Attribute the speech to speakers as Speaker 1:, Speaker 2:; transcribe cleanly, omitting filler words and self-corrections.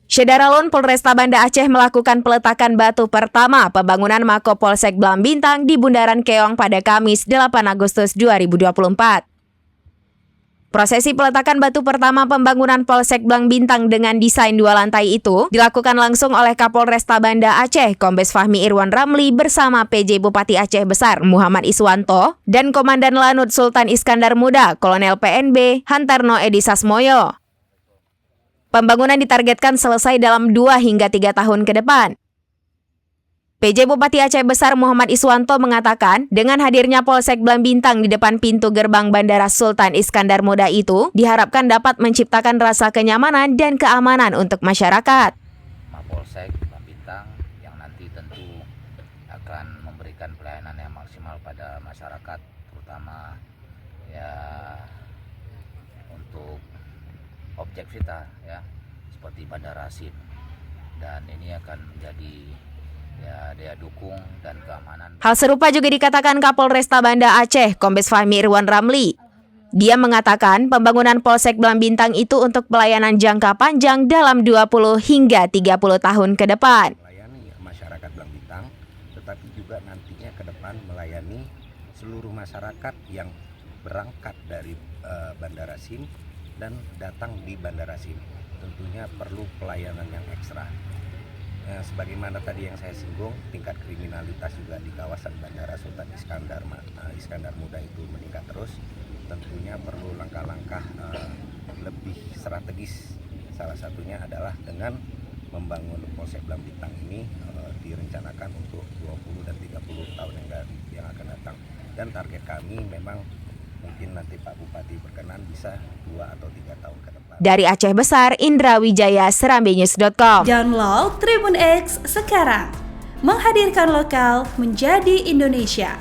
Speaker 1: Syederalun Polresta Banda Aceh melakukan peletakan batu pertama pembangunan Mako Polsek Blam Bintang di Bundaran Keong pada Kamis 8 Agustus 2024. Prosesi peletakan batu pertama pembangunan Polsek Blam Bintang dengan desain 2 lantai itu dilakukan langsung oleh Kapolresta Banda Aceh Kombes Fahmi Irwan Ramli bersama PJ Bupati Aceh Besar Muhammad Iswanto dan Komandan Lanut Sultan Iskandar Muda Kolonel PNB Hantarno Edi Sasmoyo. Pembangunan ditargetkan selesai dalam 2 hingga 3 tahun ke depan. PJ Bupati Aceh Besar Muhammad Iswanto mengatakan, dengan hadirnya Polsek Blam Bintang di depan pintu gerbang Bandara Sultan Iskandar Muda itu, diharapkan dapat menciptakan rasa kenyamanan dan keamanan untuk masyarakat.
Speaker 2: Mapolsek Blam Bintang yang nanti tentu akan memberikan pelayanan yang maksimal pada masyarakat, terutama ya untuk objek vital ya seperti Bandara SIM, dan ini akan menjadi ya daya dukung dan keamanan.
Speaker 1: Hal serupa juga dikatakan Kapolresta Banda Aceh Kombes Fahmi Irwan Ramli. Dia mengatakan pembangunan Polsek Blam Bintang itu untuk pelayanan jangka panjang dalam 20 hingga 30 tahun ke depan.
Speaker 3: Melayani masyarakat Blam Bintang, tetapi juga nantinya ke depan melayani seluruh masyarakat yang berangkat dari Bandara SIM dan datang di Bandara SIM. Tentunya perlu pelayanan yang ekstra. Sebagaimana tadi yang saya singgung, tingkat kriminalitas juga di kawasan Bandara Sultan Iskandar Muda itu meningkat terus. Tentunya perlu langkah-langkah lebih strategis. Salah satunya adalah dengan membangun Polsek Blam Bintang ini direncanakan untuk 20 dan 30 tahun yang akan datang. Dan target kami memang mungkin nanti Pak Bupati berkenan bisa 2 atau 3 tahun ke depan.
Speaker 1: Dari Aceh Besar, Indra Wijaya, serambinews.com.
Speaker 4: Download Tribun X sekarang, menghadirkan lokal menjadi Indonesia.